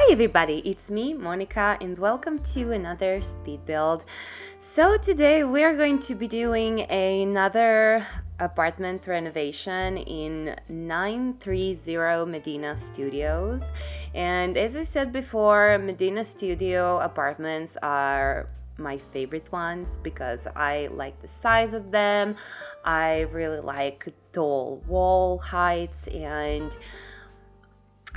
Hi everybody, it's me, Monica, and welcome to another speed build. So today we are going to be doing another apartment renovation in 930 Medina Studios. And as I said before, Medina Studio apartments are my favorite ones because I like the size of them. I really like tall wall heights, and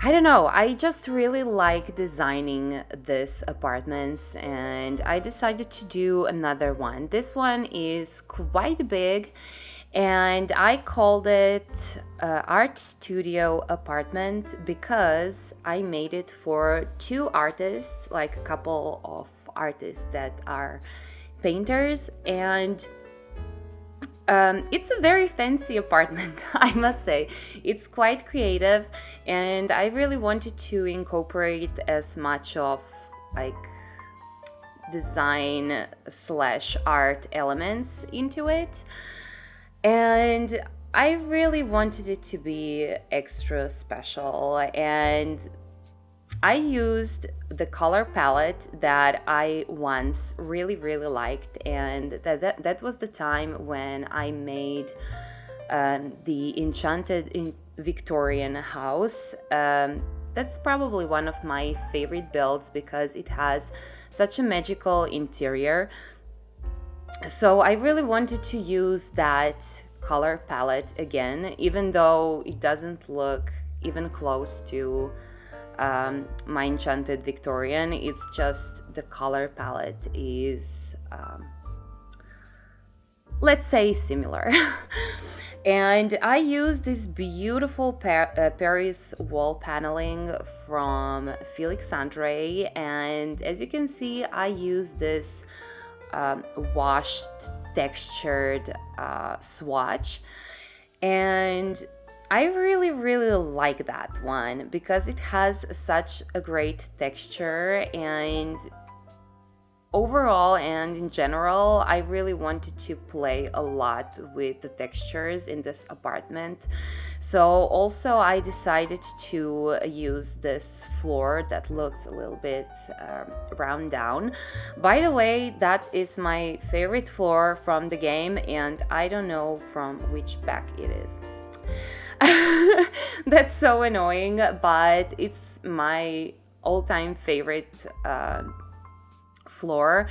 I don't know, I just really like designing these apartments, and I decided to do another one. This one is quite big, and I called it Art Studio Apartment because I made it for two artists, like a couple of artists that are painters, and it's a very fancy apartment, I must say. It's quite creative, and I really wanted to incorporate as much of like design slash art elements into it. And I really wanted it to be extra special, and I used the color palette that I once really liked, and that was the time when I made the Enchanted Victorian house. That's probably one of my favorite builds because it has such a magical interior. So I really wanted to use that color palette again, even though it doesn't look even close to my Enchanted Victorian. It's just the color palette is, let's say, similar. And I use this beautiful Paris wall paneling from Felix Andre, and as you can see, I use this washed textured swatch, and I really like that one because it has such a great texture, and overall and in general I really wanted to play a lot with the textures in this apartment. So also I decided to use this floor that looks a little bit round down. By the way, that is my favorite floor from the game, and I don't know from which pack it is. That's so annoying, but it's my all-time favorite floor,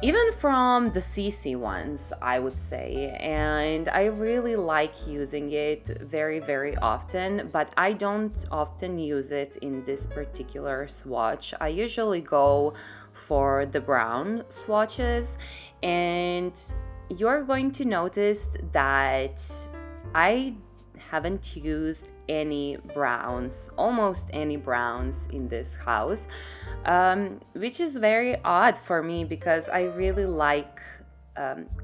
even from the CC ones, I would say. And I really like using it very often, but I don't often use it in this particular swatch. I usually go for the brown swatches, and you're going to notice that I haven't used any browns, almost any browns in this house, which is very odd for me because I really like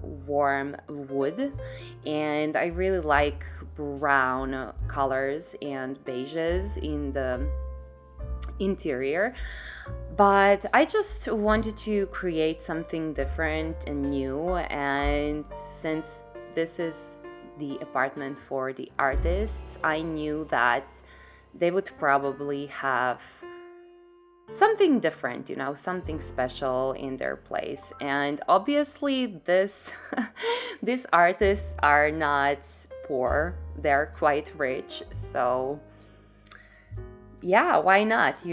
warm wood, and I really like brown colors and beiges in the interior. But I just wanted to create something different and new, and since this is the apartment for the artists, I knew that they would probably have something different, something special in their place. And obviously these artists are not poor, they're quite rich, so yeah, why not,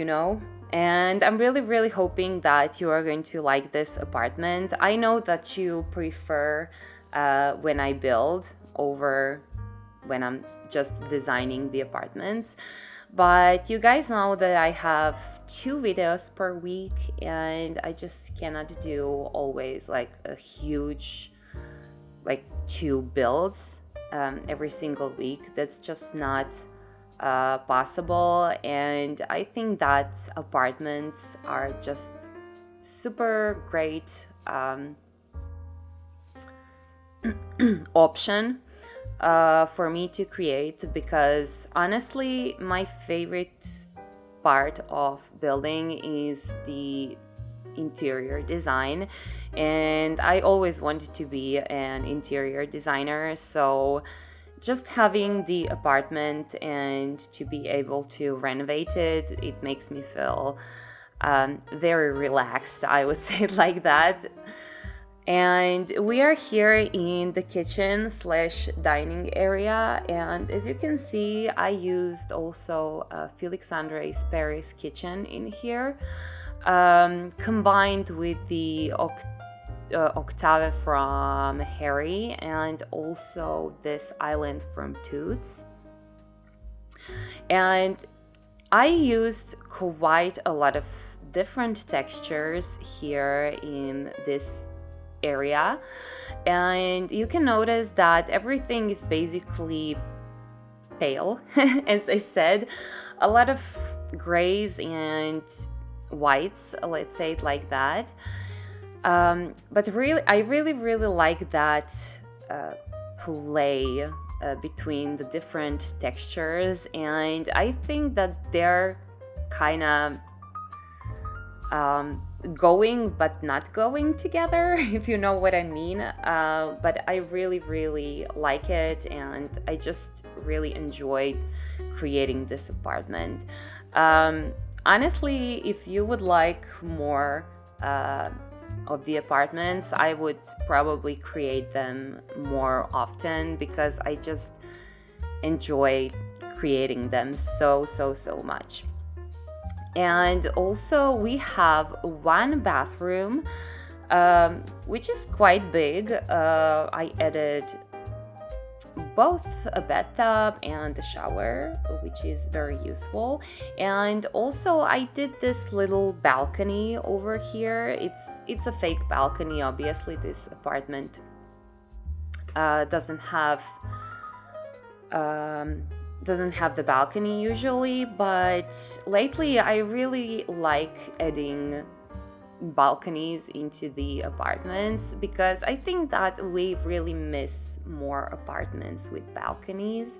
And I'm really hoping that you are going to like this apartment. I know that you prefer when I build over when I'm just designing the apartments, but you guys know that I have 2 videos per week, and I just cannot do always like a huge 2 builds every single week. That's just not possible, and I think that apartments are just super great option for me to create, because honestly my favorite part of building is the interior design, and I always wanted to be an interior designer. So just having the apartment and to be able to renovate it, it makes me feel very relaxed, I would say it like that. And we are here in the kitchen slash dining area, and as you can see, I used also Felix Andre's Paris kitchen in here, combined with the Octave from Harry and also this island from Toots. And I used quite a lot of different textures here in this area, and you can notice that everything is basically pale. As I said, a lot of grays and whites, let's say it like that. But really, I really like that play between the different textures, and I think that they're kind of going but not going together, if you know what I mean. But I really like it, and I just really enjoyed creating this apartment. Honestly, if you would like more of the apartments, I would probably create them more often, because I just enjoy creating them so much. And also we have one bathroom, which is quite big. I added both a bathtub and a shower, which is very useful. And also I did this little balcony over here. It's a fake balcony, obviously. This apartment doesn't have the balcony usually, but lately I really like adding balconies into the apartments, because I think that we really miss more apartments with balconies.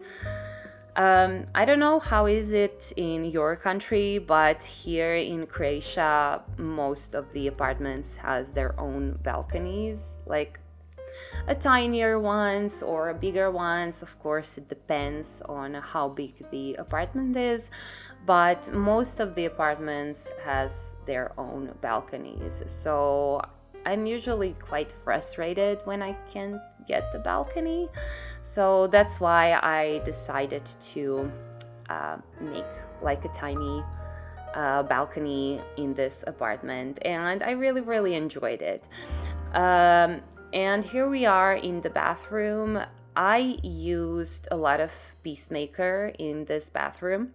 I don't know how is it in your country, but here in Croatia most of the apartments has their own balconies, like a tinier ones or bigger ones. Of course, it depends on how big the apartment is, but most of the apartments has their own balconies. So I'm usually quite frustrated when I can't get the balcony. So that's why I decided to make like a tiny balcony in this apartment, and I really enjoyed it. And here we are in the bathroom. I used a lot of Peacemaker in this bathroom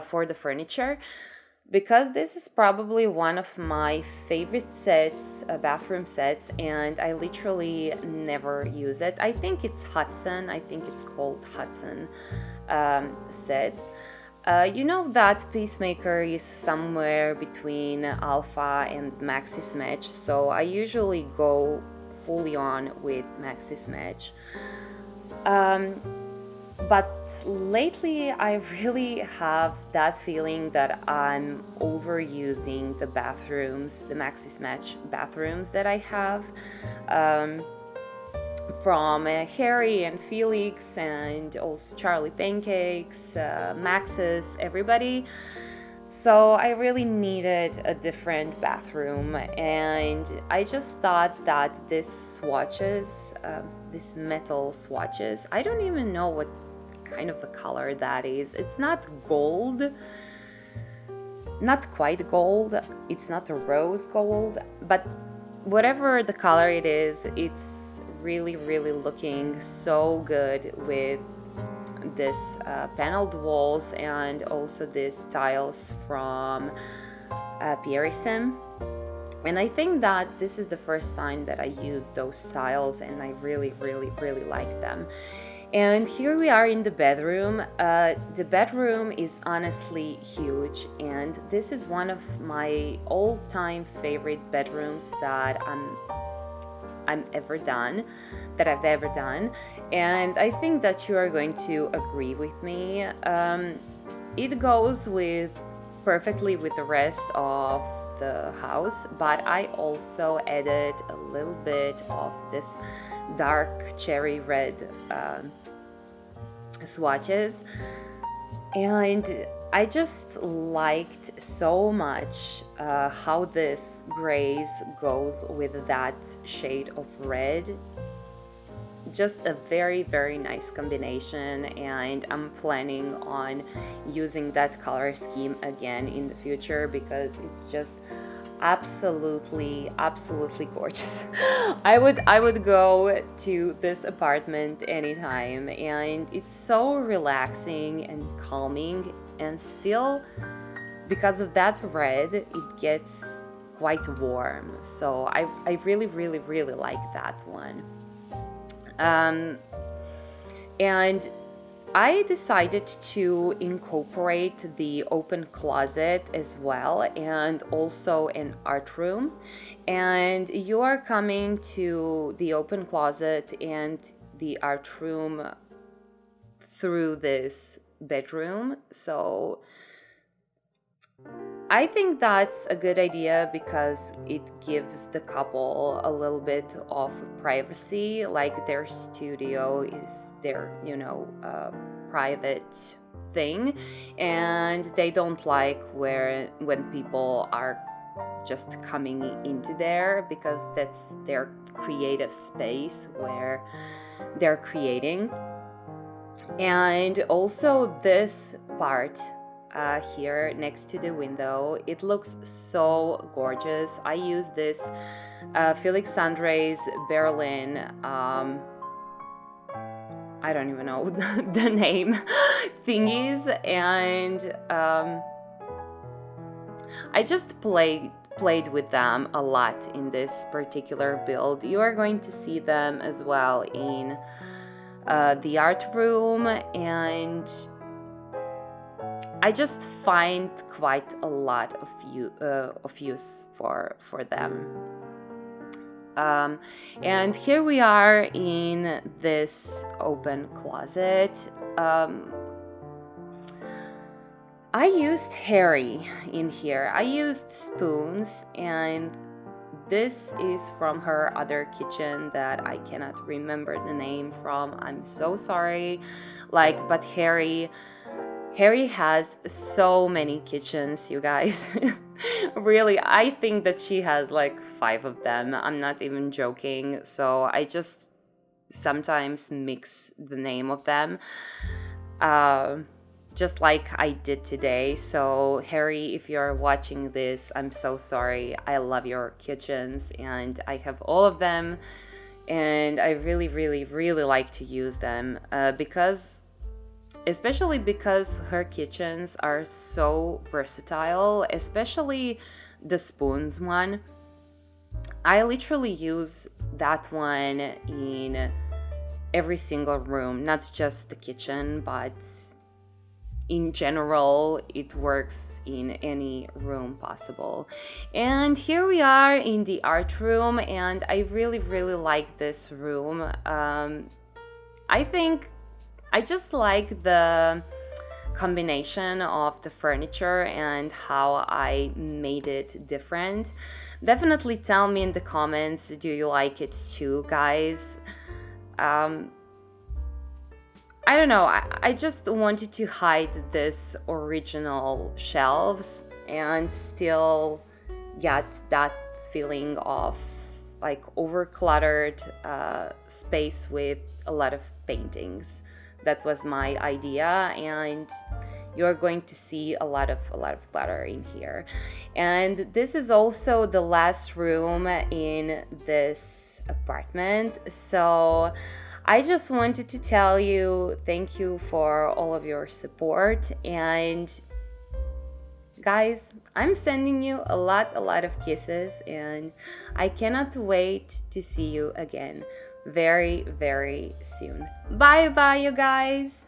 for the furniture, because this is probably one of my favorite sets, bathroom sets, and I literally never use it. I think it's Hudson. I think it's called Hudson set. You know that Peacemaker is somewhere between Alpha and Maxis Match, so I usually go fully on with Maxis Match. But lately I really have that feeling that I'm overusing the bathrooms, the Maxis Match bathrooms that I have. From Harry and Felix, and also Charlie Pancakes, Max's, everybody. So I really needed a different bathroom, and I just thought that these metal swatches, I don't even know what kind of a color that is. It's not gold, not quite gold, it's not a rose gold, but whatever the color it is, it's really looking so good with this paneled walls, and also these tiles from Parisian. And I think that this is the first time that I used those tiles, and I really like them. And here we are in the bedroom. The bedroom is honestly huge, and this is one of my all-time favorite bedrooms that I've ever done. And I think that you are going to agree with me. It goes perfectly with the rest of the house, but I also added a little bit of this dark cherry red swatches, and I just liked so much how this grays goes with that shade of red. Just a very, very nice combination, and I'm planning on using that color scheme again in the future because it's just absolutely gorgeous. I would go to this apartment anytime, and it's so relaxing and calming, and still because of that red it gets quite warm, so I really like that one. And I decided to incorporate the open closet as well, and also an art room. And you are coming to the open closet and the art room through this bedroom. So I think that's a good idea because it gives the couple a little bit of privacy, like their studio is their, private thing, and they don't like when people are just coming into there because that's their creative space where they're creating. And also this part here next to the window, it looks so gorgeous. I use this Felix Andre's Berlin, I don't even know the name, thingies, and I just played with them a lot in this particular build. You are going to see them as well in the art room, and I just find quite a lot of use for them. And here we are in this open closet. I used Harry in here. I used spoons, and this is from her other kitchen that I cannot remember the name from. I'm so sorry. But Harry has so many kitchens, you guys. Really, I think that she has 5 of them. I'm not even joking. So I just sometimes mix the name of them, just like I did today. So Harry, if you're watching this, I'm so sorry. I love your kitchens, and I have all of them, and I really like to use them especially because her kitchens are so versatile, especially the spoons one. I literally use that one in every single room, not just the kitchen, but in general, it works in any room possible. And here we are in the art room, and I really like this room. I think I just like the combination of the furniture and how I made it different. Definitely tell me in the comments, do you like it too, guys? I don't know, I just wanted to hide this original shelves and still get that feeling of over-cluttered space with a lot of paintings. That was my idea, and you're going to see a lot of clutter in here. And this is also the last room in this apartment. So I just wanted to tell you thank you for all of your support, and guys, I'm sending you a lot of kisses, and I cannot wait to see you again very soon. Bye you guys.